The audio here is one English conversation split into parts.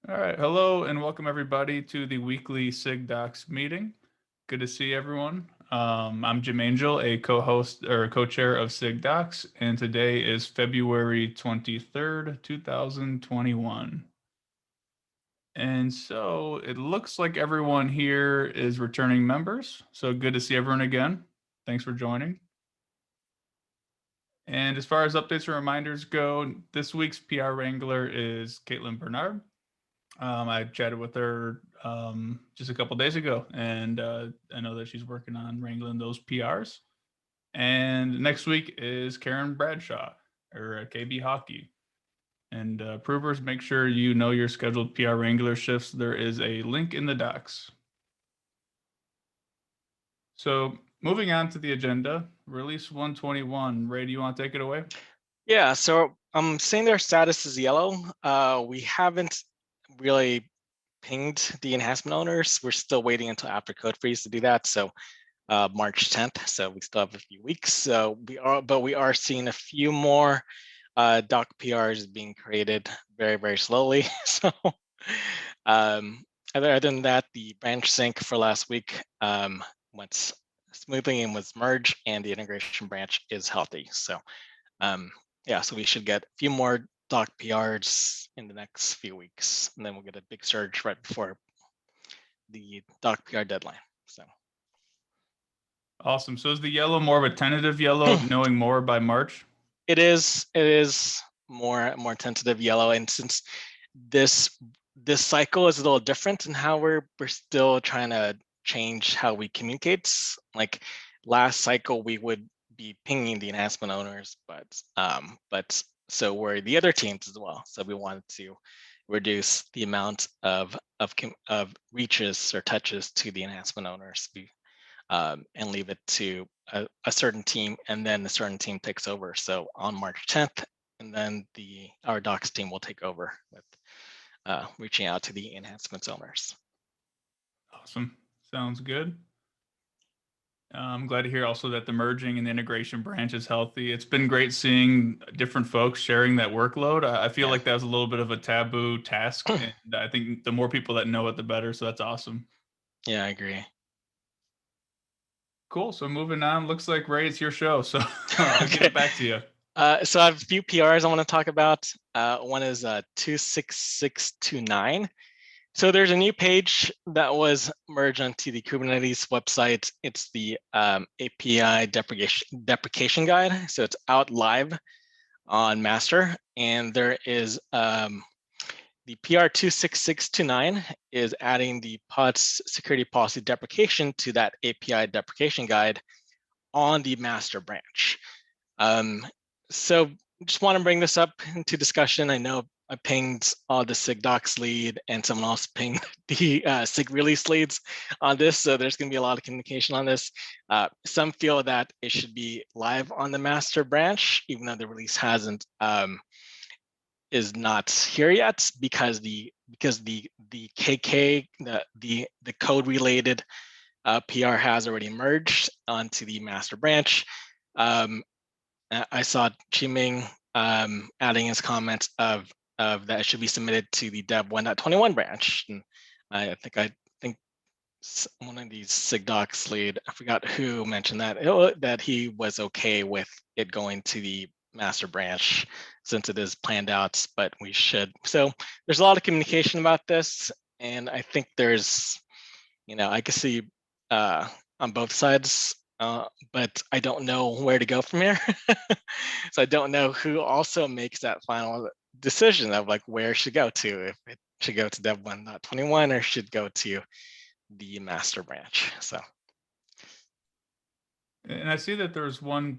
All right. Hello and welcome everybody to the weekly SIG Docs meeting. Good to see everyone. I'm Jim Angel, a co-host or co-chair of SIG Docs, and today is February 23rd, 2021. And so it looks like everyone here is returning members. So good to see everyone again. Thanks for joining. And as far as updates and reminders go, this week's PR Wrangler is Caitlin Bernard. I chatted with her just a couple days ago, and I know that she's working on wrangling those PRs. And next week is Karen Bradshaw or KB Hockey. And provers, make sure you know your scheduled PR Wrangler shifts. There is a link in the docs. So moving on to the agenda, release 121. Ray, do you want to take it away? Yeah, so I'm seeing their status is yellow. We haven't really pinged the enhancement owners. We're still waiting until after code freeze to do that. So March 10th. So we still have a few weeks. So we are seeing a few more doc PRs being created very, very slowly. So other than that, the branch sync for last week went smoothly and was merged, and the integration branch is healthy. So yeah, so we should get a few more doc PRs in the next few weeks, and then we'll get a big surge right before the doc PR deadline. So awesome. So is the yellow more of a tentative yellow, knowing more by March? it is more tentative yellow, and since this cycle is a little different in how we're still trying to change how we communicate. Like last cycle, we would be pinging the enhancement owners, but so were the other teams as well. So we wanted to reduce the amount of reaches or touches to the enhancement owners, and leave it to a certain team, and then the certain team takes over. So on March 10th, and then our docs team will take over with reaching out to the enhancements owners. Awesome. Sounds good. I'm glad to hear also that the merging and the integration branch is healthy. It's been great seeing different folks sharing that workload. I feel like that was a little bit of a taboo task, and I think the more people that know it, the better. So that's awesome. Yeah, I agree. Cool. So moving on, looks like Ray, it's your show. So I'll give it back to you. So I have a few PRs I want to talk about. One is 26629. So there's a new page that was merged onto the Kubernetes website. It's the API deprecation guide. So it's out live on master, and there is the PR 26629 is adding the POTS security policy deprecation to that API deprecation guide on the master branch. So just want to bring this up into discussion. I know I pinged the SIG docs lead, and someone else pinged the SIG release leads on this. So there's going to be a lot of communication on this. Some feel that it should be live on the master branch, even though the release is not here yet, because the KK, the code related PR has already merged onto the master branch. I saw Chiming adding his comments of that it should be submitted to the dev 1.21 branch. And I think one of these SIG docs lead, I forgot who mentioned that he was okay with it going to the master branch since it is planned out, but we should. So there's a lot of communication about this, and I think there's, I can see on both sides, but I don't know where to go from here. So I don't know who also makes that final decision of like where it should go to, if it should go to dev 1.21 or should go to the master branch. So. And I see that there's one.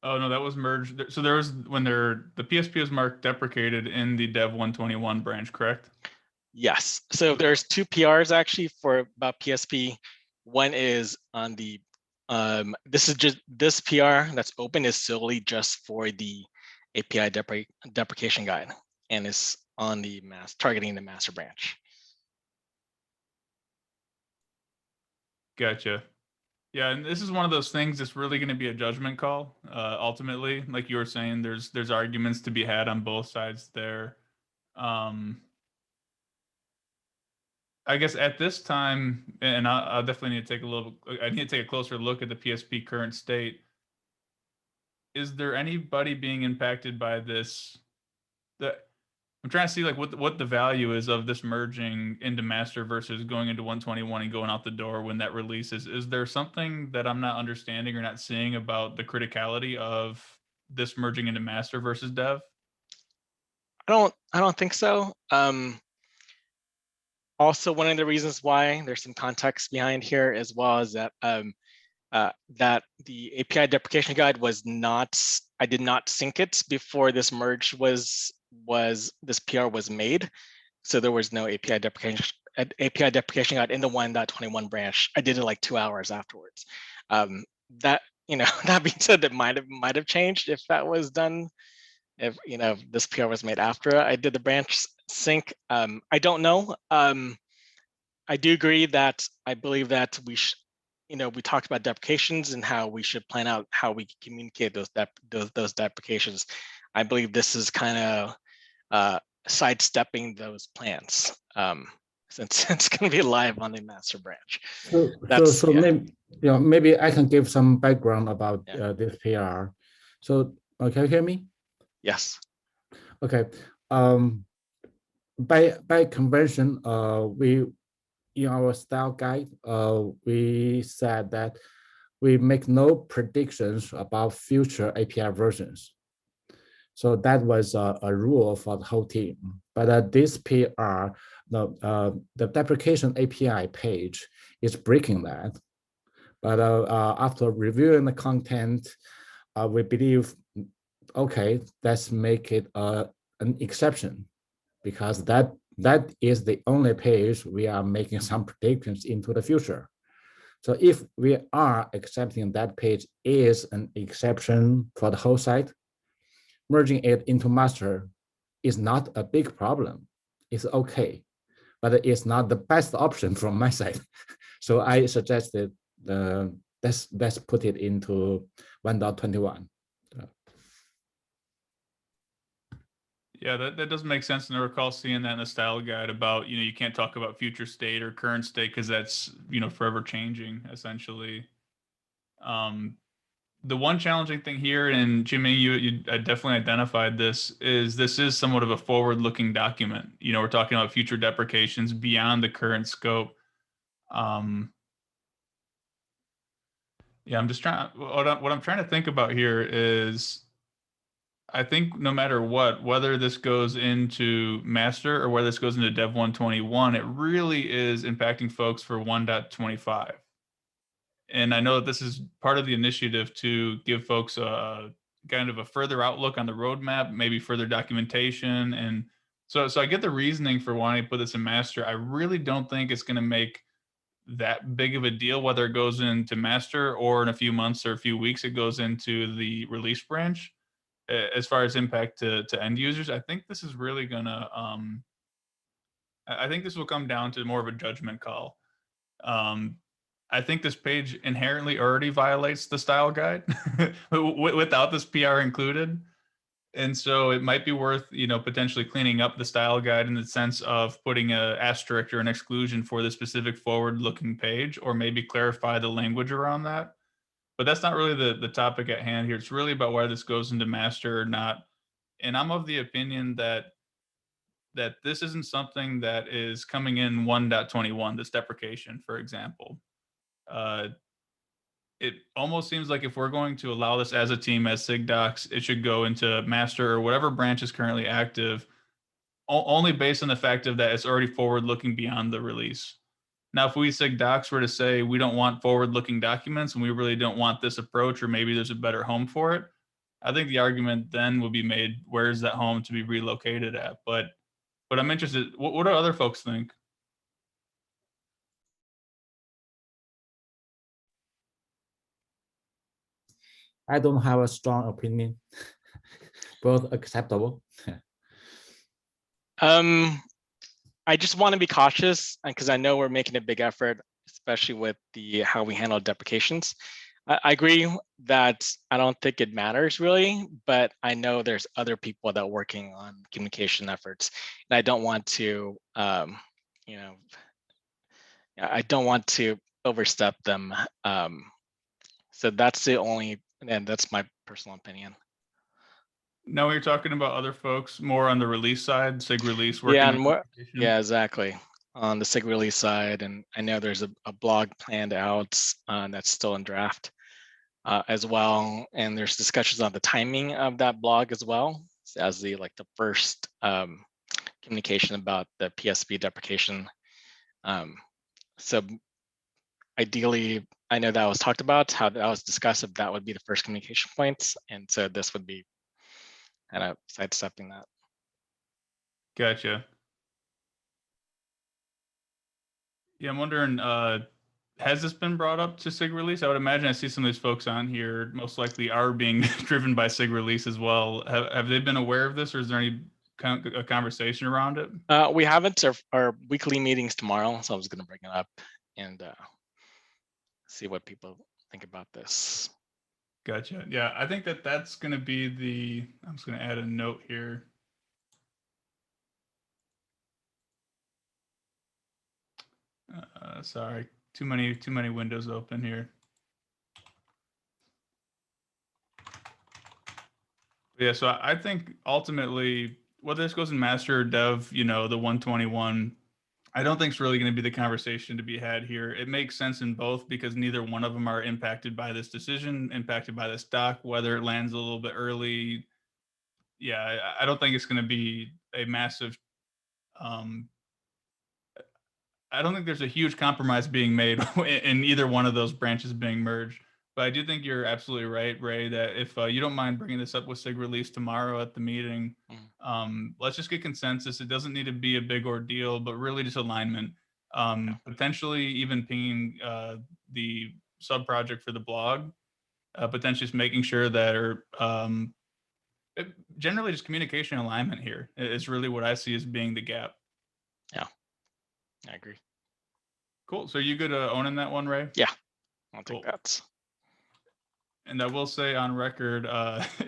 Oh no, that was merged. So there was when the PSP is marked deprecated in the dev 121 branch, correct? Yes. So there's two PRs actually for about PSP. One is on the this PR that's open is solely just for the API deprecation guide, and is on the targeting the master branch. Gotcha. Yeah, and this is one of those things that's really going to be a judgment call. Ultimately, like you were saying, there's arguments to be had on both sides there. I guess at this time, and I'll definitely need to take I need to take a closer look at the PSP current state. Is there anybody being impacted by this? That I'm trying to see like what the value is of this merging into master versus going into 121 and going out the door when that releases. Is there something that I'm not understanding or not seeing about the criticality of this merging into master versus dev? I don't think so. Also, one of the reasons why there's some context behind here as well is that that the API deprecation guide was not, I did not sync it before this merge this PR was made. So there was no API deprecation guide in the 1.21 branch. I did it like 2 hours afterwards. That, you know, that being said, that might have changed if that was done, if, you know, this PR was made after I did the branch sync. I don't know. I do agree that I believe that we should, you know, we talked about deprecations and how we should plan out how we communicate those deprecations. I believe this is kind of sidestepping those plans, since it's going to be live on the master branch. So Yeah. maybe, you know, maybe I can give some background about this PR. So can you hear me? Yes. Okay. By convention, we, in our style guide, we said that we make no predictions about future API versions. So that was a rule for the whole team. But this PR, the deprecation API page is breaking that. But after reviewing the content, we believe, okay, let's make it an exception, because that is the only page we are making some predictions into the future. So if we are accepting that page is an exception for the whole site, merging it into master is not a big problem. It's okay, but it's not the best option from my side. So I suggested let's put it into 1.21. Yeah, that does make sense. And I recall seeing that in the style guide about, you know, you can't talk about future state or current state because that's, you know, forever changing essentially. The one challenging thing here, and Jimmy, you definitely identified this is somewhat of a forward-looking document. You know, we're talking about future deprecations beyond the current scope. Yeah, I'm just trying. What I'm trying to think about here is, I think no matter what, whether this goes into master or whether this goes into Dev 121, it really is impacting folks for 1.25. And I know that this is part of the initiative to give folks a kind of a further outlook on the roadmap, maybe further documentation. And so I get the reasoning for wanting to put this in master. I really don't think it's going to make that big of a deal whether it goes into master or in a few months or a few weeks it goes into the release branch. As far as impact to end users, I think this is really gonna I think this will come down to more of a judgment call. um I think this page inherently already violates the style guide without this PR included. And so it might be worth, you know, potentially cleaning up the style guide in the sense of putting a asterisk or an exclusion for the specific forward looking page, or maybe clarify the language around that. But that's not really the topic at hand here. It's really about whether this goes into master or not. And I'm of the opinion that this isn't something that is coming in 1.21, this deprecation, for example. Uh, it almost seems like if we're going to allow this as a team as SIG Docs, it should go into master or whatever branch is currently active, only based on the fact of that it's already forward looking beyond the release. Now, if we SIG Docs were to say we don't want forward looking documents and we really don't want this approach, or maybe there's a better home for it, I think the argument then would be made, where's that home to be relocated at? But I'm interested, what do other folks think? I don't have a strong opinion. Both acceptable. I just want to be cautious because I know we're making a big effort, especially with the how we handle deprecations. I agree that I don't think it matters really, but I know there's other people that are working on communication efforts, and I don't want to, you know, I don't want to overstep them. So that's the only, and that's my personal opinion. Now you're talking about other folks more on the release side, SIG release working. Yeah, and more. Yeah, exactly. On the SIG release side, and I know there's a blog planned out that's still in draft as well, and there's discussions on the timing of that blog as well as the first communication about the PSP deprecation. So ideally, I know that was talked about, how that was discussed, if that would be the first communication points, and so this would be kind of sidestepping that. Gotcha. Yeah, I'm wondering, has this been brought up to SIG release? I would imagine I see some of these folks on here most likely are being driven by SIG release as well. Have they been aware of this, or is there any a conversation around it? We haven't. Our weekly meetings tomorrow, so I was going to bring it up and see what people think about this. Gotcha. Yeah, I think that's going to be the. I'm just going to add a note here. Sorry, too many windows open here. Yeah, so I think ultimately, whether this goes in master or dev, the 121, I don't think it's really going to be the conversation to be had here. It makes sense in both because neither one of them are impacted by this decision, impacted by this doc, whether it lands a little bit early. Yeah, I don't think it's going to be a massive. I don't think there's a huge compromise being made in either one of those branches being merged. But I do think you're absolutely right, Ray, that if you don't mind bringing this up with SIG release tomorrow at the meeting, let's just get consensus. It doesn't need to be a big ordeal, but really just alignment. Potentially even pinging the sub project for the blog, potentially just making sure that generally just communication alignment here is really what I see as being the gap. Yeah, I agree. Cool. So you good owning that one, Ray? Yeah, I'll take that. And I will say on record,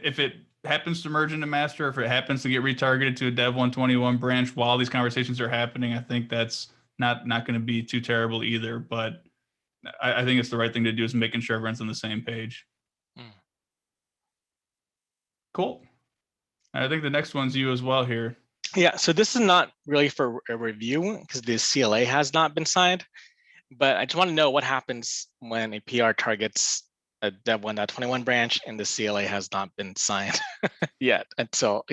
if it happens to merge into master, if it happens to get retargeted to a dev 121 branch while these conversations are happening, I think that's not going to be too terrible either. But I think it's the right thing to do is making sure everyone's on the same page. Cool. I think the next one's you as well here. Yeah, so this is not really for a review because the CLA has not been signed, but I just want to know what happens when a PR targets a dev 1.21 branch and the CLA has not been signed yet. And so,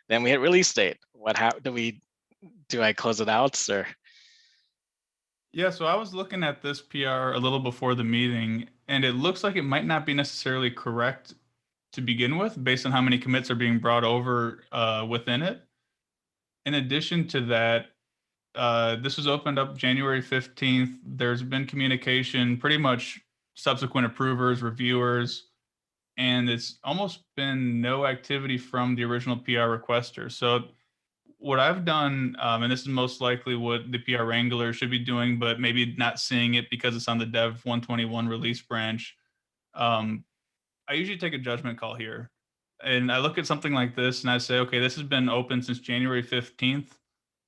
then we hit release date. What do I close it out or? Yeah, so I was looking at this PR a little before the meeting, and it looks like it might not be necessarily correct to begin with, based on how many commits are being brought over within it. In addition to that, this was opened up January 15th. There's been communication, pretty much subsequent approvers, reviewers, and it's almost been no activity from the original PR requester. So what I've done, and this is most likely what the PR Wrangler should be doing, but maybe not seeing it because it's on the Dev 121 release branch. I usually take a judgment call here. And I look at something like this and I say, okay, this has been open since January 15th.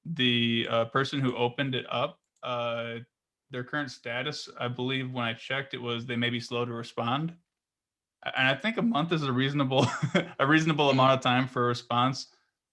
The person who opened it up, their current status, I believe when I checked, it was they may be slow to respond. And I think a month is a reasonable amount of time for a response.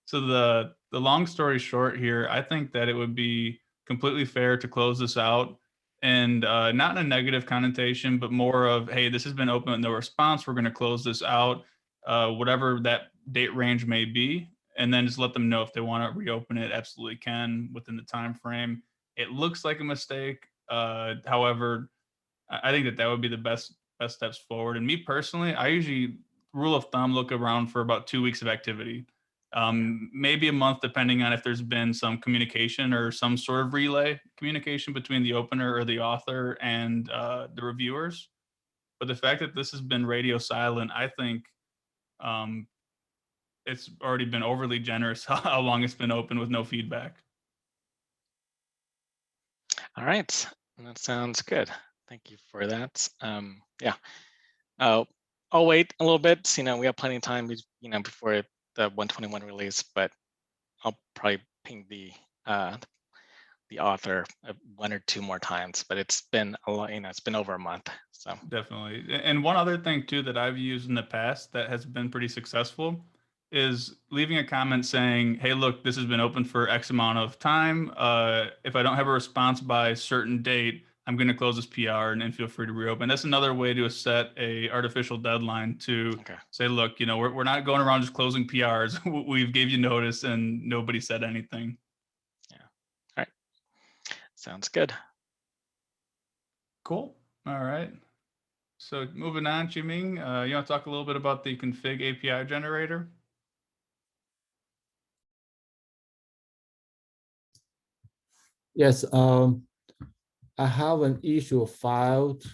So the long story short here, I think that it would be completely fair to close this out, and not in a negative connotation, but more of, hey, this has been open with no response. We're going to close this out, whatever that date range may be, and then just let them know if they want to reopen it. Absolutely can within the time frame. It looks like a mistake. However, I think that would be the best steps forward. And me personally, I usually, rule of thumb, look around for about 2 weeks of activity, maybe a month, depending on if there's been some communication or some sort of relay communication between the opener or the author and the reviewers. But the fact that this has been radio silent, I think it's already been overly generous how long it's been open with no feedback. All right, that sounds good. Thank you for that. Yeah, I'll wait a little bit. We have plenty of time, before the 121 release, but I'll probably ping the the author 1 or 2 more times, but it's been a lot, it's been over a month. So definitely. And one other thing too that I've used in the past that has been pretty successful is leaving a comment saying, hey, look, this has been open for X amount of time. If I don't have a response by a certain date, I'm going to close this PR and feel free to reopen. That's another way to set a artificial deadline to say, look, we're not going around just closing PRs. We've gave you notice and nobody said anything. Yeah. All right. Sounds good. Cool. All right. So moving on, Jiming, you want to talk a little bit about the config API generator? Yes, I have an issue filed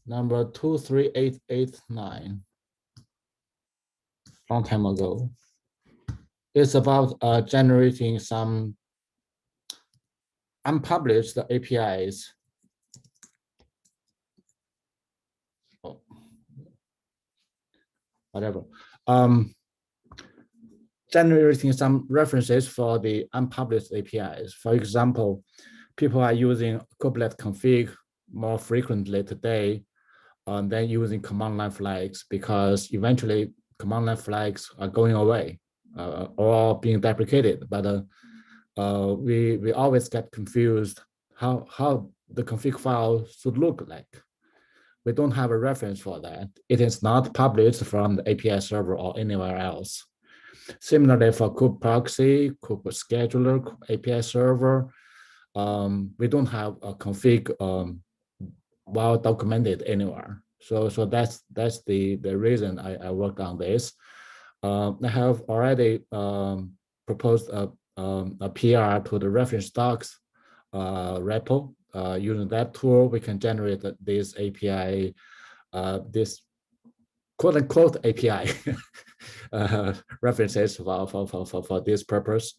number 23889 long time ago. It's about generating some unpublished APIs. Oh, whatever. Generating some references for the unpublished APIs. For example, people are using Kubernetes config more frequently today than using command line flags, because eventually command line flags are going away or being deprecated. But we always get confused how the config file should look like. We don't have a reference for that. It is not published from the API server or anywhere else. Similarly, for kube proxy, kube scheduler, API server, we don't have a config well documented anywhere. So that's the reason I worked on this. I have already proposed a PR to the reference docs repo. Using that tool, we can generate this API, this quote unquote API references for this purpose.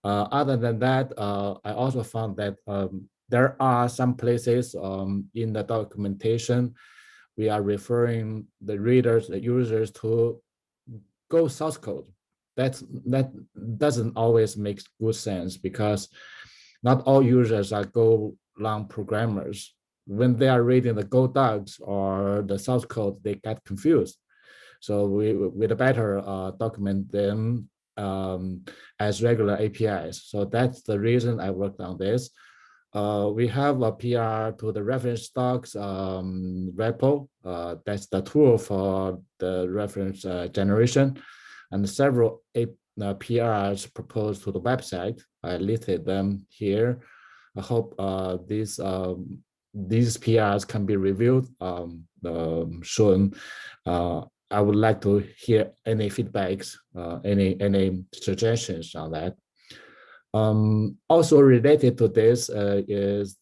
Other than that, I also found that there are some places in the documentation we are referring the readers, the users to go source code. That doesn't always make good sense, because not all users are Golang programmers. When they are reading the Go docs or the source code, they get confused. So we'd better document them as regular APIs. So that's the reason I worked on this. We have a PR to the reference docs repo. That's the tool for the reference generation, and several PRs proposed to the website. I listed them here. I hope these PRs can be reviewed soon. I would like to hear any feedbacks, any suggestions on that. Also related to this is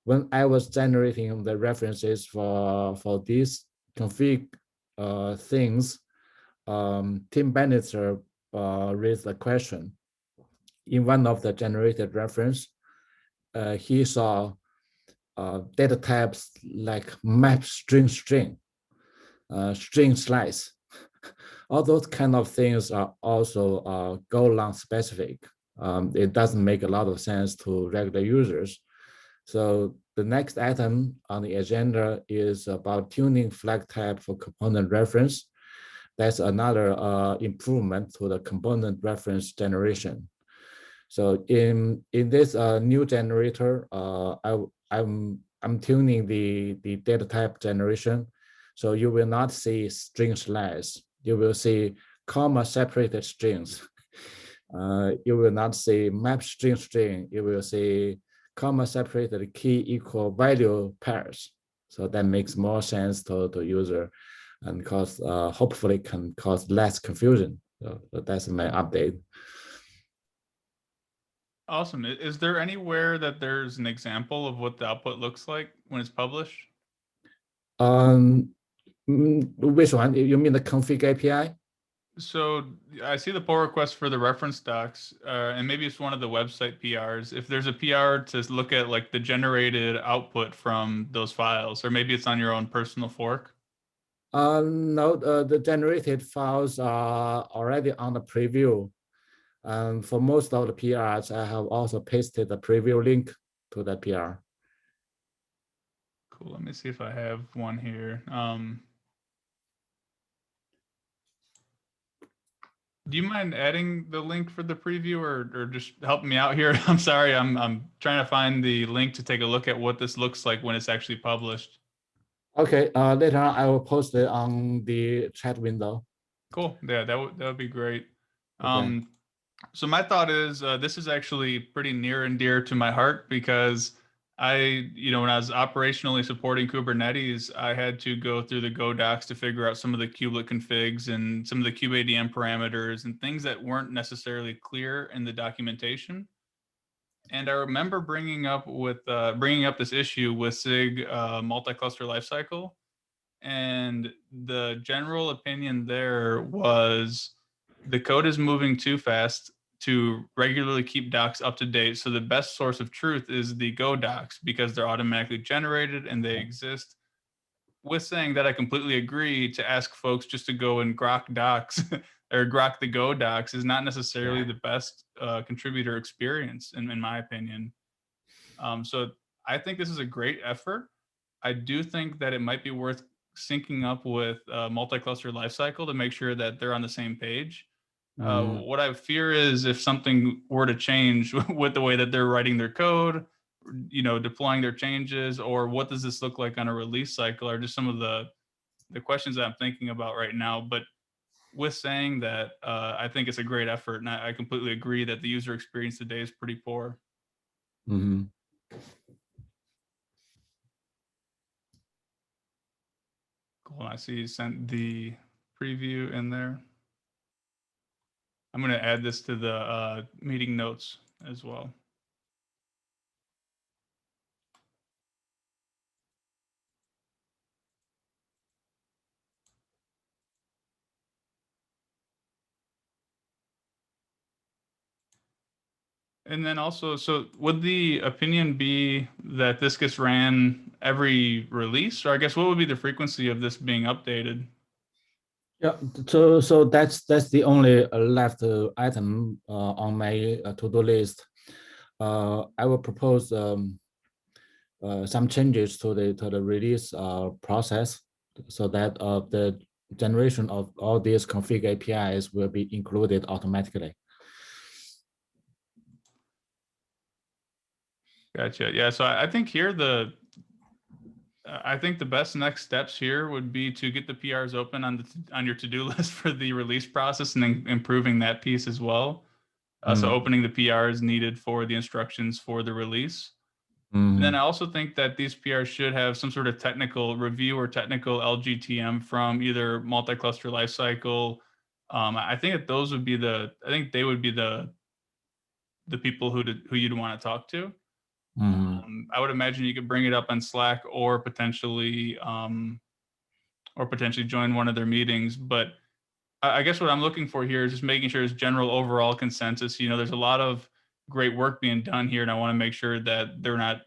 when I was generating the references for these config things, Tim Bannister raised a question. In one of the generated reference, he saw data types like map string, string slice. All those kind of things are also Golang specific. It doesn't make a lot of sense to regular users. So the next item on the agenda is about tuning flag type for component reference. That's another improvement to the component reference generation. So in this new generator, I'm tuning the data type generation. So you will not see string slice. You will see comma separated strings. You will not see map string string. You will see comma separated key equal value pairs. So that makes more sense to user, and hopefully can cause less confusion. So that's my update. Awesome. Is there anywhere that there's an example of what the output looks like when it's published? Which one? You mean the config API? So I see the pull request for the reference docs, and maybe it's one of the website PRs. If there's a PR to look at like the generated output from those files, or maybe it's on your own personal fork. No, the generated files are already on the preview. And for most of the PRs, I have also pasted the preview link to the PR. Cool. Let me see if I have one here. Do you mind adding the link for the preview, or just helping me out here? I'm sorry, I'm trying to find the link to take a look at what this looks like when it's actually published. Okay, later on I will post it on the chat window. Cool. Yeah, that would be great. Okay. So my thought is this is actually pretty near and dear to my heart because when I was operationally supporting Kubernetes, I had to go through the Go docs to figure out some of the kubelet configs and some of the kubeadm parameters and things that weren't necessarily clear in the documentation. And I remember bringing up this issue with SIG multi-cluster lifecycle, and the general opinion there was the code is moving too fast to regularly keep docs up to date. So the best source of truth is the Go docs because they're automatically generated and they exist. With saying that, I completely agree to ask folks just to go and grok docs or grok the Go docs is not necessarily the best contributor experience, in my opinion. So I think this is a great effort. I do think that it might be worth syncing up with multi-cluster lifecycle to make sure that they're on the same page. What I fear is if something were to change with the way that they're writing their code, deploying their changes, or what does this look like on a release cycle, are just some of the questions that I'm thinking about right now. But with saying that, I think it's a great effort, and I completely agree that the user experience today is pretty poor. Mm-hmm. Cool. I see you sent the preview in there. I'm going to add this to the meeting notes as well. And then also, so would the opinion be that this gets ran every release, or I guess what would be the frequency of this being updated? Yeah, so that's the only left item on my to-do list. I will propose some changes to the release process so that the generation of all these config APIs will be included automatically. Gotcha. Yeah. So I think here I think the best next steps here would be to get the PRs open on your to-do list for the release process, and then improving that piece as well. So opening the PRs needed for the instructions for the release. And then I also think that these PRs should have some sort of technical review or technical LGTM from either multi-cluster lifecycle. I think that those would be they would be the people who you'd want to talk to. I would imagine you could bring it up on Slack or potentially join one of their meetings. But I guess what I'm looking for here is just making sure there's general overall consensus. There's a lot of great work being done here, and I want to make sure that they're not,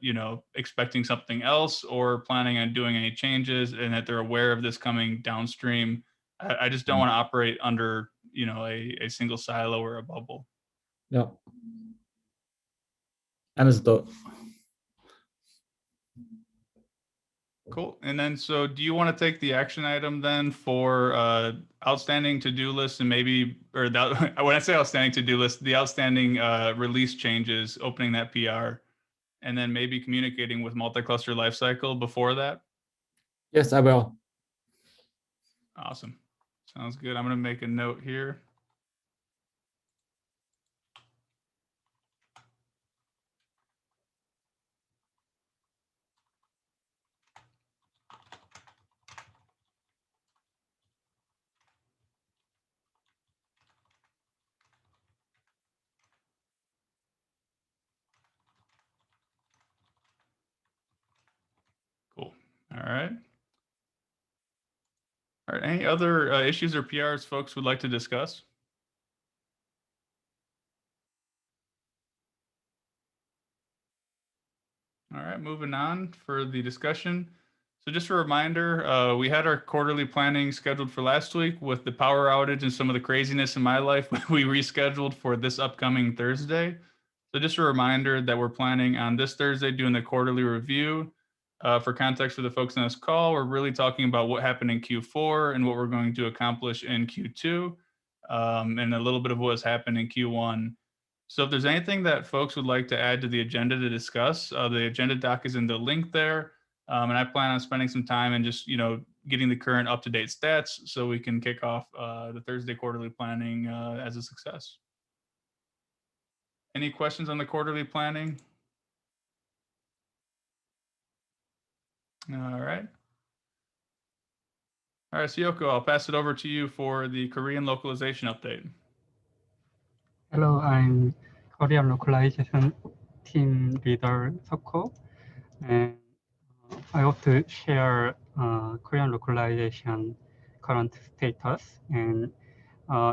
expecting something else or planning on doing any changes, and that they're aware of this coming downstream. I just don't want to operate under, a single silo or a bubble. Yeah. Understood. Cool. And then, so do you want to take the action item then for outstanding to-do list, and maybe, or that, when I say outstanding to-do list, the outstanding release changes, opening that PR, and then maybe communicating with multi-cluster lifecycle before that? Yes, I will. Awesome. Sounds good. I'm going to make a note here. Cool. All right. All right. Any other issues or PRs folks would like to discuss? All right, moving on for the discussion. So just a reminder, we had our quarterly planning scheduled for last week. With the power outage and some of the craziness in my life, we rescheduled for this upcoming Thursday. So just a reminder that we're planning on this Thursday doing the quarterly review. For context for the folks on this call, we're really talking about what happened in Q4 and what we're going to accomplish in Q2, and a little bit of what has happened in Q1. So if there's anything that folks would like to add to the agenda to discuss, the agenda doc is in the link there. And I plan on spending some time and just, getting the current up-to-date stats so we can kick off the Thursday quarterly planning as a success. Any questions on the quarterly planning? All right. All right, Siyoko, I'll pass it over to you for the Korean localization update. Hello, I'm Korean localization team leader Soko, and I hope to share Korean localization current status. And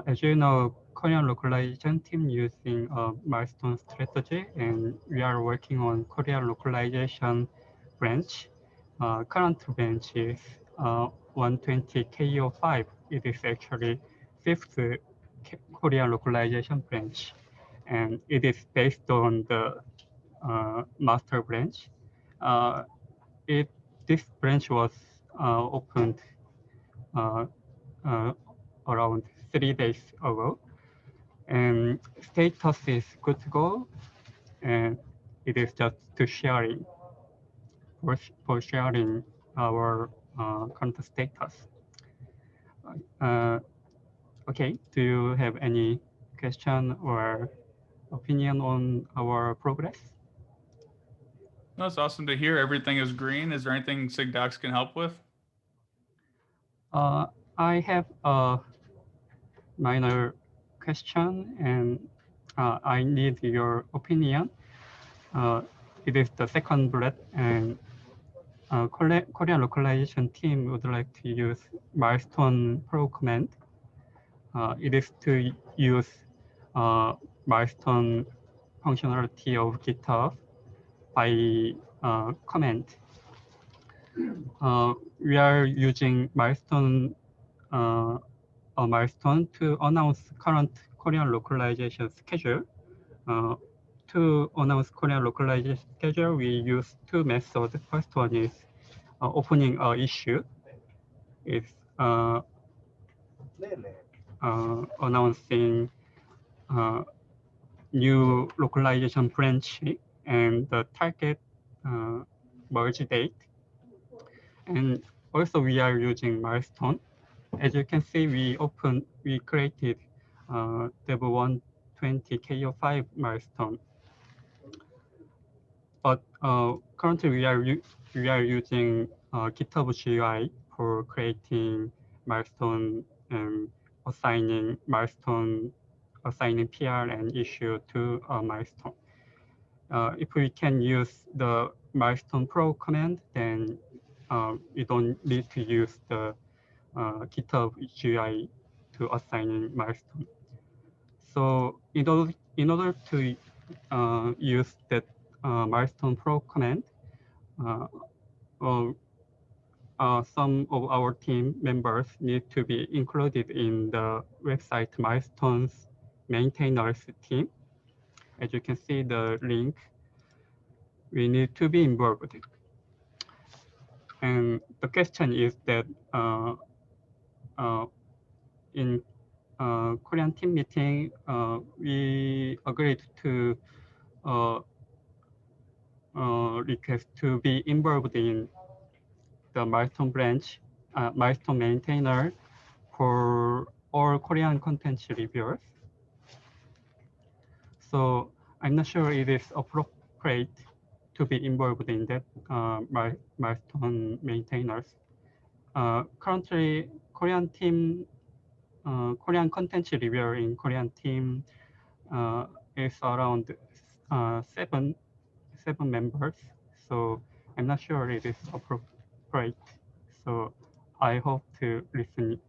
as you know, Korean localization team using a milestone strategy, and we are working on Korean localization branch. Current branch is 120 KO5. It is actually fifth Korean localization branch, and it is based on the master branch. This branch was opened around 3 days ago, and status is good to go, and it is just to sharing for sharing our current status. Okay, do you have any question or opinion on our progress? No, it's awesome to hear everything is green. Is there anything SIG Docs can help with? I have a minor question, and I need your opinion. It is the second bullet, and Korean localization team would like to use milestone pro command. It is to use milestone functionality of GitHub by comment. We are using milestone a milestone to announce current Korean localization schedule. To announce Korean localization schedule, we use two methods. The first one is opening an issue. It's announcing new localization branch and the target merge date. And also we are using milestone. As you can see, we created Dev 120 KO5 milestone. But currently we are using GitHub GUI for creating milestone and assigning PR and issue to a milestone. If we can use the milestone pro command, then we don't need to use the GitHub GUI to assigning milestone. So in order to use that milestone pro command, some of our team members need to be included in the website milestones maintainers team. As you can see the link, we need to be involved. And the question is that in Korean team meeting, we agreed to request to be involved in the milestone branch, milestone maintainer for all Korean content reviewers. So I'm not sure it is appropriate to be involved in that milestone maintainers. Currently, Korean content reviewer in Korean team is around seven members. So I'm not sure it is appropriate. So I hope to listen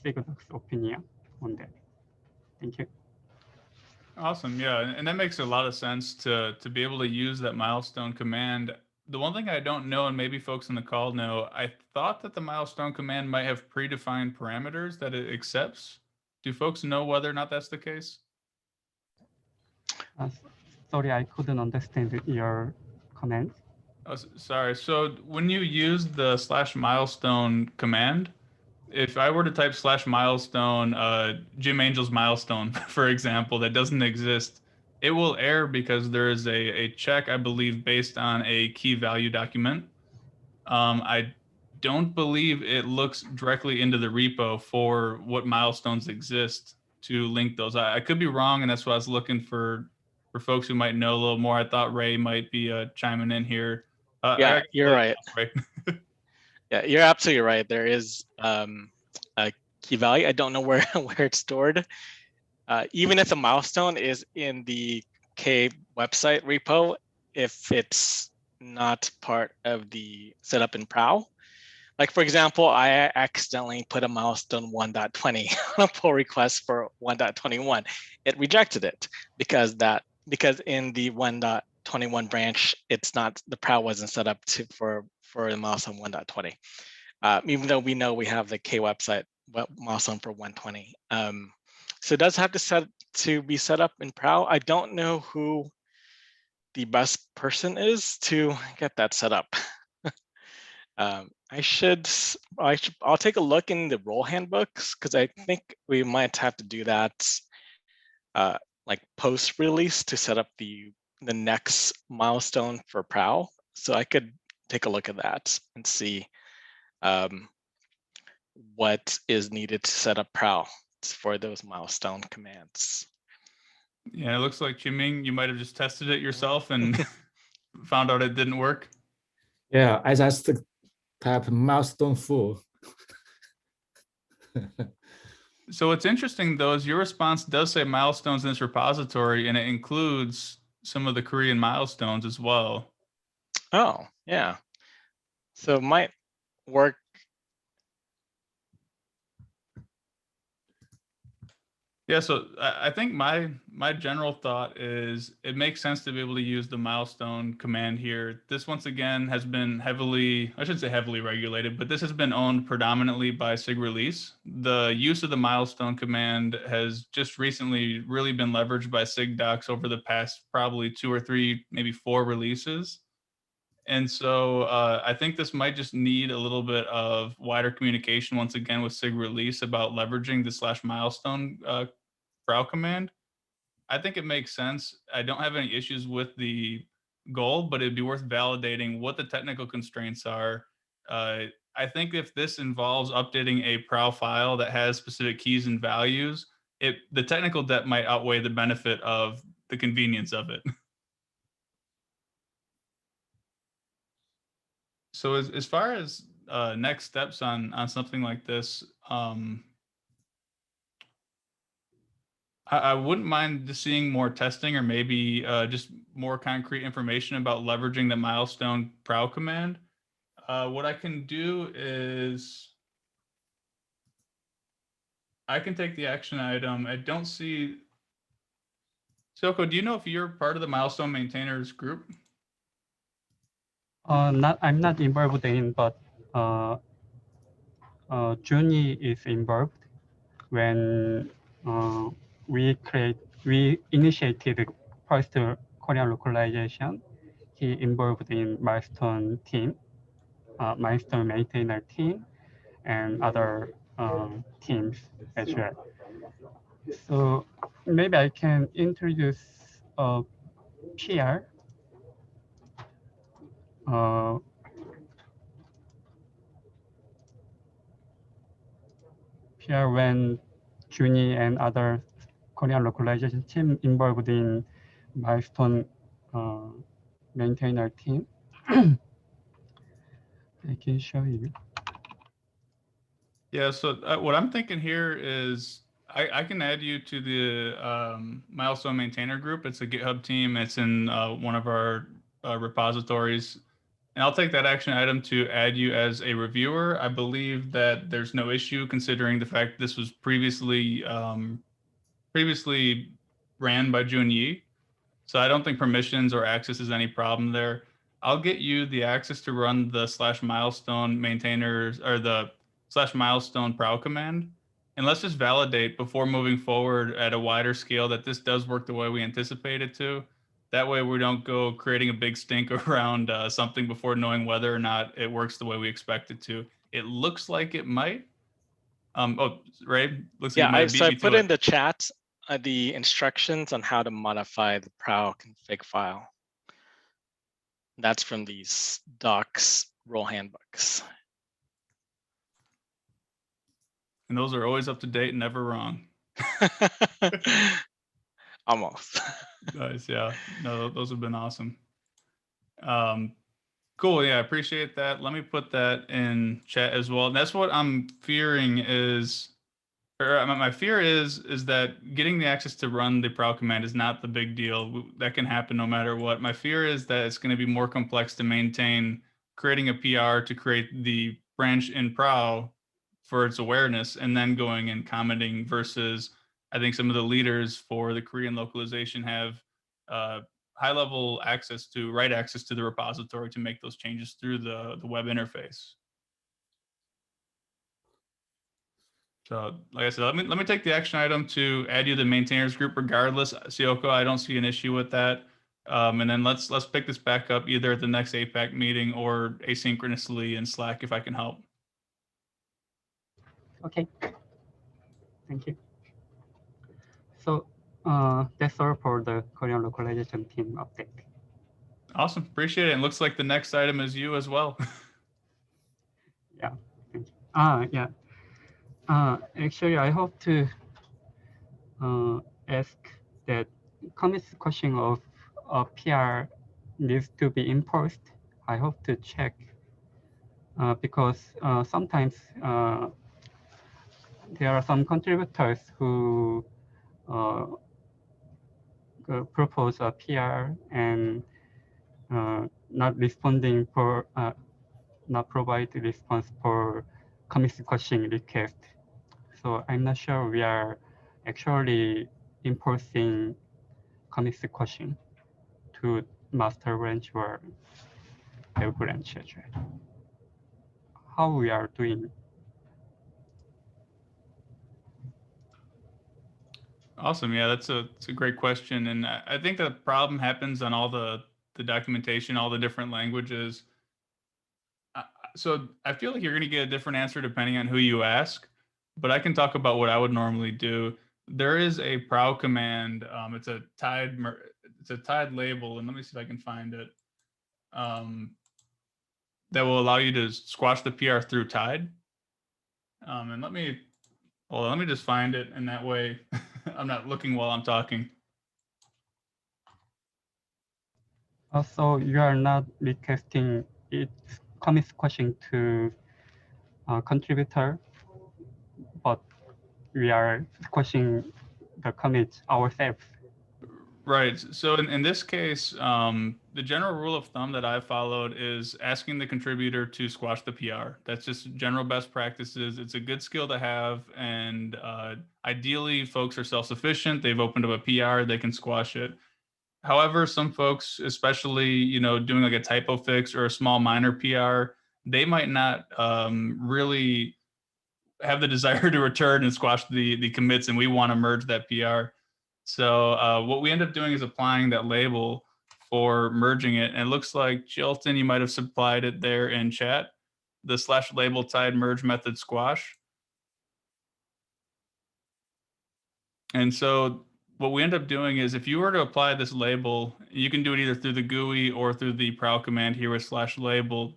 SIG Docs opinion on that. Thank you. Awesome, yeah, and that makes a lot of sense to be able to use that milestone command the one thing I don't know, and maybe folks in the call know, I thought that the milestone command might have predefined parameters that it accepts. Do folks know whether or not that's the case? Sorry, I couldn't understand your comment. Oh, sorry. So when you use the /milestone command, if I were to type /milestone, Jim Angel's milestone, for example, that doesn't exist, it will error because there is a check, I believe, based on a key value document. I don't believe it looks directly into the repo for what milestones exist to link those. I could be wrong, and that's why I was looking for folks who might know a little more. I thought Ray might be chiming in here. Yeah, you're right. Ray. Yeah, you're absolutely right. There is a key value. I don't know where it's stored. Even if the milestone is in the K website repo, if it's not part of the setup in Prow. Like for example, I accidentally put a milestone 1.20 on a pull request for 1.21. It rejected it because in the 1.21 branch, it's not, the Prow wasn't set up for the milestone 1.20. Even though we know we have the K website milestone for 120. So it does have to be set up in Prow. I don't know who the best person is to get that set up. I'll take a look in the role handbooks because I think we might have to do that like post-release to set up the next milestone for Prow. So I could take a look at that and see what is needed to set up Prow for those milestone commands. Yeah, it looks like Qiming, you might have just tested it yourself and found out it didn't work. Yeah, I just type milestone full. So what's interesting though is your response does say milestones in this repository, and it includes some of the Korean milestones as well. Oh, yeah. So it might work. Yeah, so I think my general thought is it makes sense to be able to use the milestone command here. This once again has been heavily, I shouldn't say heavily regulated, but this has been owned predominantly by SIG release. The use of the milestone command has just recently really been leveraged by SIG docs over the past probably 2 or 3, maybe 4 releases. And so I think this might just need a little bit of wider communication once again with SIG release about leveraging the /milestone Prow command. I think it makes sense. I don't have any issues with the goal, but it'd be worth validating what the technical constraints are. I think if this involves updating a Prow file that has specific keys and values, the technical debt might outweigh the benefit of the convenience of it. So as far as next steps on something like this, I wouldn't mind just seeing more testing or maybe just more concrete information about leveraging the milestone Prow command. What I can do is I can take the action item. I don't see. Silko, do you know if you're part of the milestone maintainers group? I'm not involved in, but Juni is involved. When we initiated first Korean localization, he involved in milestone team, milestone maintainer team, and other teams as well. So maybe I can introduce a PR. PR when Juni and other Korean localization team involved in milestone maintainer team. I can show you. Yeah, so what I'm thinking here is I can add you to the milestone maintainer group. It's a GitHub team. It's in one of our repositories. And I'll take that action item to add you as a reviewer. I believe that there's no issue considering the fact this was previously ran by Junyi. So I don't think permissions or access is any problem there. I'll get you the access to run the /milestone maintainers or the /milestone prow command. And let's just validate before moving forward at a wider scale that this does work the way we anticipate it to. That way we don't go creating a big stink around something before knowing whether or not it works the way we expect it to. It looks like it might. Oh, Ray, looks like you might have beat I me to put it. in the chat the instructions on how to modify the prow config file. That's from these docs role handbooks. And those are always up to date and never wrong. Almost. Nice, yeah. No, those have been awesome. Cool, yeah, I appreciate that. Let me put that in chat as well. And that's what I'm fearing is, or my fear is that getting the access to run the prow command is not the big deal. That can happen no matter what. My fear is that it's going to be more complex to maintain creating a PR to create the branch in prow for its awareness and then going and commenting versus I think some of the leaders for the Korean localization have high-level access to write access to the repository to make those changes through the web interface. So, like I said, let me take the action item to add you to the maintainers group. Regardless, Sioko, I don't see an issue with that. And then let's pick this back up either at the next APAC meeting or asynchronously in Slack if I can help. Okay. Thank you. So that's all for the Korean localization team update. Awesome. Appreciate it. And looks like the next item is you as well. Yeah. Thank you. Yeah. Actually, I hope to ask that commit question of PR needs to be enforced. I hope to check because sometimes there are some contributors who propose a PR and not responding for not provide response for commit question request. So I'm not sure we are actually enforcing commit question to master branch or dev branch. How we are doing? Awesome. Yeah, that's a great question. And I think the problem happens on all the documentation, all the different languages. So I feel like you're going to get a different answer depending on who you ask, but I can talk about what I would normally do. There is a prow command. It's a tied label, and let me see if I can find it. That will allow you to squash the PR through tied. And let me just find it, and that way I'm not looking while I'm talking. Also, you are not requesting it commit question to contributor, but we are squashing the commit ourselves. Right. So in this case, the general rule of thumb that I've followed is asking the contributor to squash the PR. That's just general best practices. It's a good skill to have. And ideally, folks are self-sufficient. They've opened up a PR. They can squash it. However, some folks, especially, doing like a typo fix or a small minor PR, they might not really have the desire to return and squash the commits, and we want to merge that PR. So what we end up doing is applying that label for merging it. And it looks like, Chilton, you might have supplied it there in chat, the /label tied merge method squash. And so what we end up doing is if you were to apply this label, you can do it either through the GUI or through the prow command here with /label.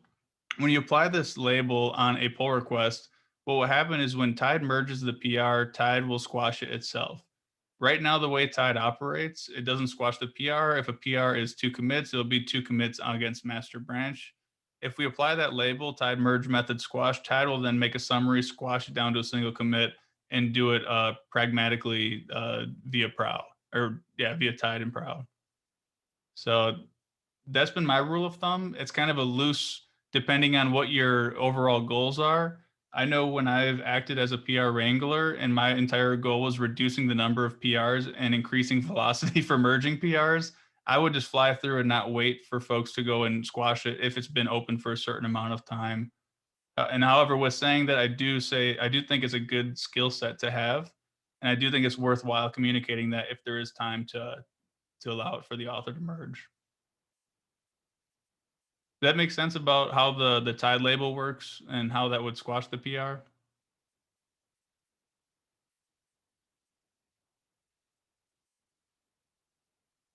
When you apply this label on a pull request, what will happen is when Tide merges the PR, Tide will squash it itself. Right now, the way Tide operates, it doesn't squash the PR. If a PR is 2 commits, it'll be 2 commits against master branch. If we apply that label, Tide merge method squash, Tide will then make a summary, squash it down to a single commit, and do it pragmatically via prow, or via Tide and prow. So that's been my rule of thumb. It's kind of a loose, depending on what your overall goals are. I know when I've acted as a PR wrangler and my entire goal was reducing the number of PRs and increasing velocity for merging PRs, I would just fly through and not wait for folks to go and squash it if it's been open for a certain amount of time. And however, with saying that, I do think it's a good skill set to have, and I do think it's worthwhile communicating that if there is time to allow it for the author to merge. That makes sense about how the tide label works and how that would squash the PR.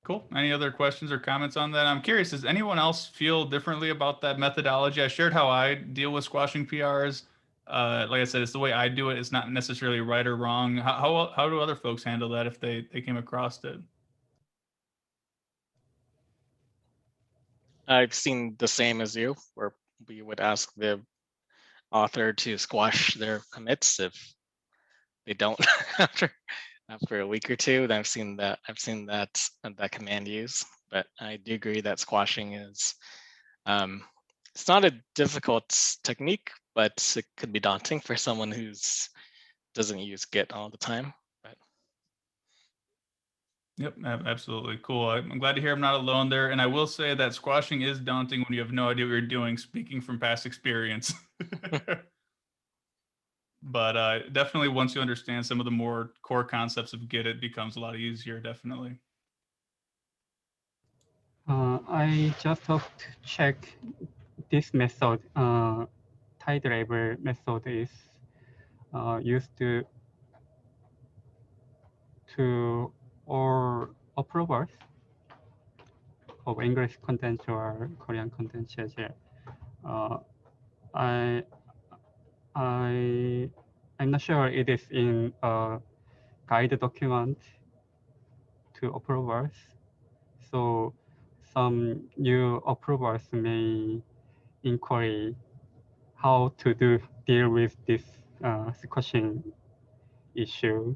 Cool. Any other questions or comments on that? I'm curious, does anyone else feel differently about that methodology? I shared how I deal with squashing PRs. Like I said, it's the way I do it. It's not necessarily right or wrong. How do other folks handle that if they came across it? I've seen the same as you, where we would ask the author to squash their commits if they don't after a week or two. Then I've seen that command used. But I do agree that squashing is it's not a difficult technique, but it could be daunting for someone who's doesn't use Git all the time. But Yep, absolutely. Cool. I'm glad to hear I'm not alone there. And I will say that squashing is daunting when you have no idea what you're doing, speaking from past experience. But definitely once you understand some of the more core concepts of Git, it becomes a lot easier, definitely. I just have to check this method. Tide label method is used to all approvers of English content or Korean content. I'm not sure it is in a guide document to approvers. So some new approvers may inquiry how to deal with this squashing issue.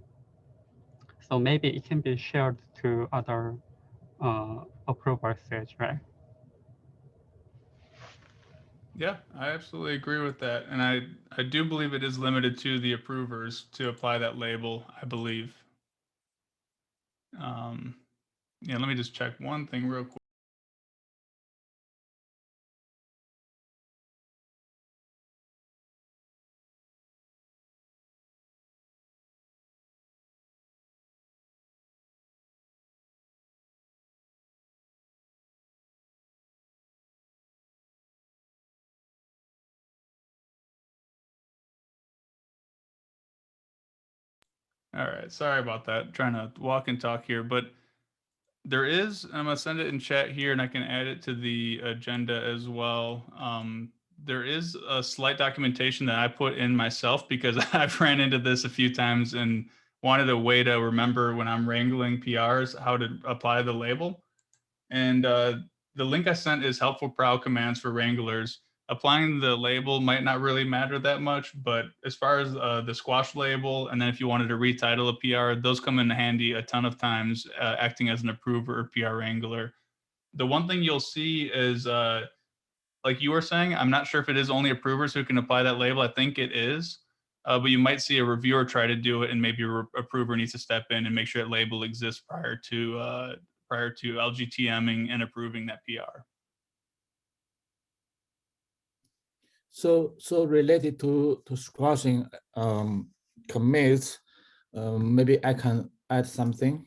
So maybe it can be shared to other approvers as well. Yeah, I absolutely agree with that. And I do believe it is limited to the approvers to apply that label, I believe. Yeah, let me just check one thing real quick. All right, sorry about that. Trying to walk and talk here, but there is, I'm gonna send it in chat here and I can add it to the agenda as well. There is a slight documentation that I put in myself because I've ran into this a few times and wanted a way to remember when I'm wrangling PRs, how to apply the label. And the link I sent is helpful prowl commands for wranglers. Applying the label might not really matter that much, but as far as the squash label, and then if you wanted to retitle a PR, those come in handy a ton of times, acting as an approver or PR wrangler. The one thing you'll see is, like you were saying, I'm not sure if it is only approvers who can apply that label. I think it is, but you might see a reviewer try to do it, and maybe your approver needs to step in and make sure that label exists prior to LGTMing and approving that PR. So related to squashing commits, maybe I can add something.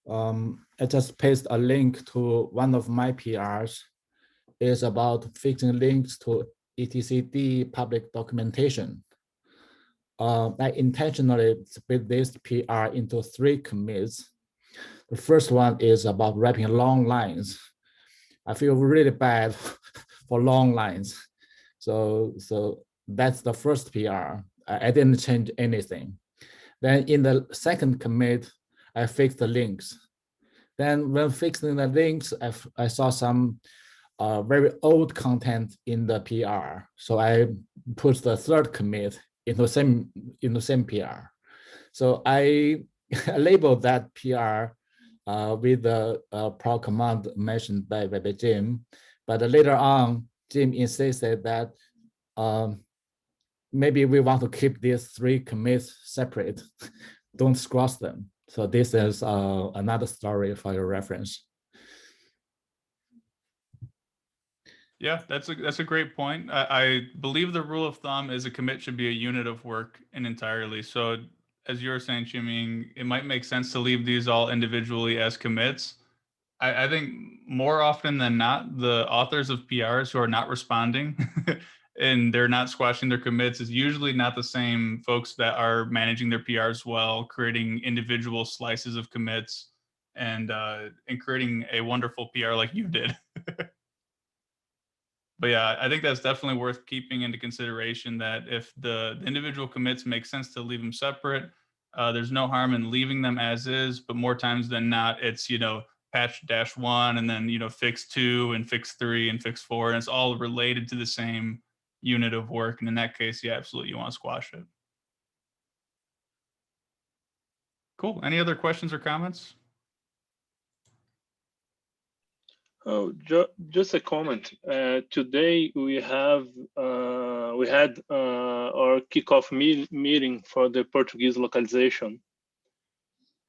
I just paste a link to one of my PRs. It's about fixing links to etcd public documentation. I intentionally split this PR into 3 commits. The first one is about wrapping long lines. I feel really bad for long lines. So that's the first PR. I didn't change anything. Then in the second commit, I fixed the links. Then when fixing the links, I saw some very old content in the PR. So I put the third commit in the same PR. So I labeled that PR with the prowl command mentioned by Jim, but later on, Jim insisted that maybe we want to keep these 3 commits separate, don't squash them. So this is another story for your reference. Yeah, that's a great point. I believe the rule of thumb is a commit should be a unit of work in entirely. So as you were saying, Chiming, it might make sense to leave these all individually as commits. I think more often than not, the authors of PRs who are not responding and they're not squashing their commits is usually not the same folks that are managing their PRs well, creating individual slices of commits, and creating a wonderful PR like you did. But yeah, I think that's definitely worth keeping into consideration, that if the individual commits make sense to leave them separate, there's no harm in leaving them as is, but more times than not, it's, patch -1 and then, fix 2 and fix 3 and fix 4. And it's all related to the same unit of work. And in that case, yeah, absolutely, you want to squash it. Cool. Any other questions or comments? Oh, just a comment. Today we had our kickoff meeting for the Portuguese localization,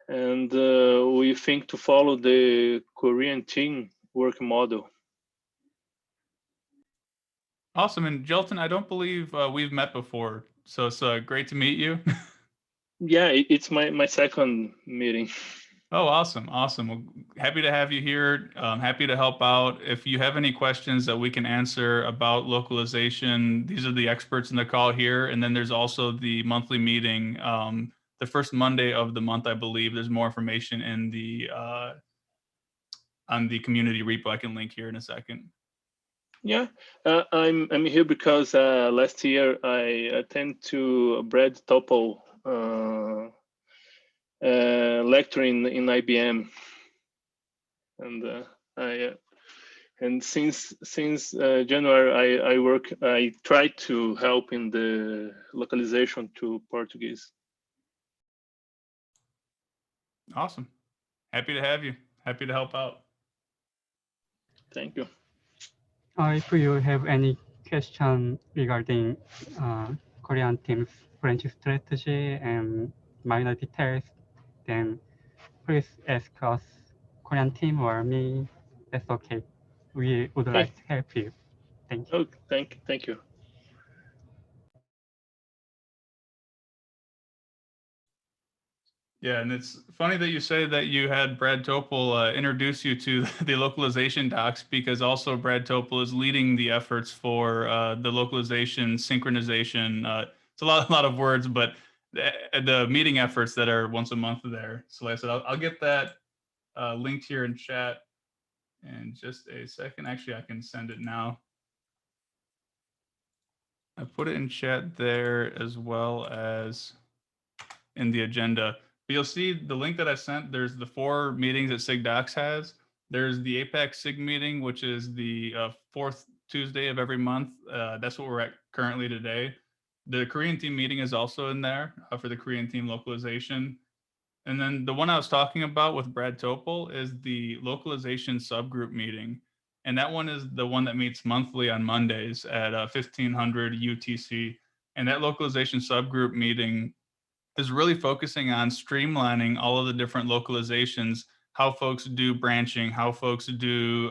and we think to follow the Korean team work model. Awesome. And Jelton, I don't believe we've met before, so it's great to meet you. Yeah, it's my second meeting. Oh, awesome. Awesome. Well, happy to have you here. Happy to help out. If you have any questions that we can answer about localization, these are the experts in the call here. And then there's also the monthly meeting, the first Monday of the month, I believe. There's more information in the on the community repo. I can link here in a second. Yeah, I'm here because last year I attended to Brad Topol lecture in IBM, and since January I try to help in the localization to Portuguese. Awesome. Happy to have you. Happy to help out. Thank you. If you have any question regarding Korean team's branch strategy and minor details, then please ask us, Korean team or me. That's okay. We would like to help you. Thank you. Oh, thank you. Yeah, and it's funny that you say that you had Brad Topol introduce you to the localization docs, because also Brad Topol is leading the efforts for the localization synchronization. It's a lot of words, but the meeting efforts that are once a month there. So like I said, I'll get that linked here in chat in just a second. Actually, I can send it now. I put it in chat there as well as in the agenda. But you'll see the link that I sent. There's the 4 meetings that SIG Docs has. There's the APAC SIG meeting, which is the 4th Tuesday of every month. That's what we're at currently today. The Korean team meeting is also in there for the Korean team localization. And then the one I was talking about with Brad Topol is the localization subgroup meeting. And that one is the one that meets monthly on Mondays at 1500 UTC. And that localization subgroup meeting is really focusing on streamlining all of the different localizations, how folks do branching, how folks do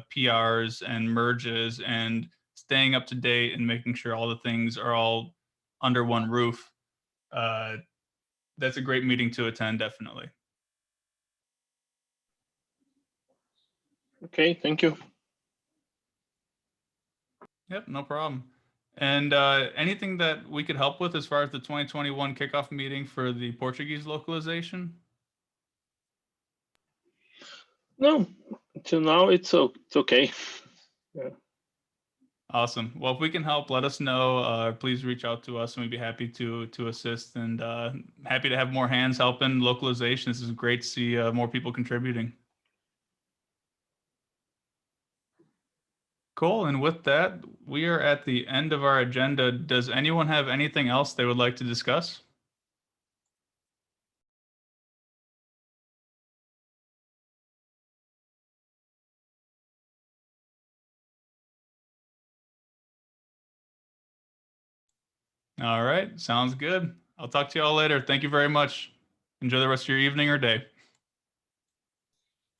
PRs and merges, and staying up to date and making sure all the things are all under one roof. That's a great meeting to attend, definitely. Okay, thank you. Yep, no problem. And anything that we could help with as far as the 2021 kickoff meeting for the Portuguese localization? No, till now it's okay. Yeah. Awesome. Well, if we can help, let us know. Please reach out to us, and we'd be happy to assist, and happy to have more hands helping localization. This is great to see more people contributing. Cool. And with that, we are at the end of our agenda. Does anyone have anything else they would like to discuss? All right. Sounds good. I'll talk to you all later. Thank you very much. Enjoy the rest of your evening or day.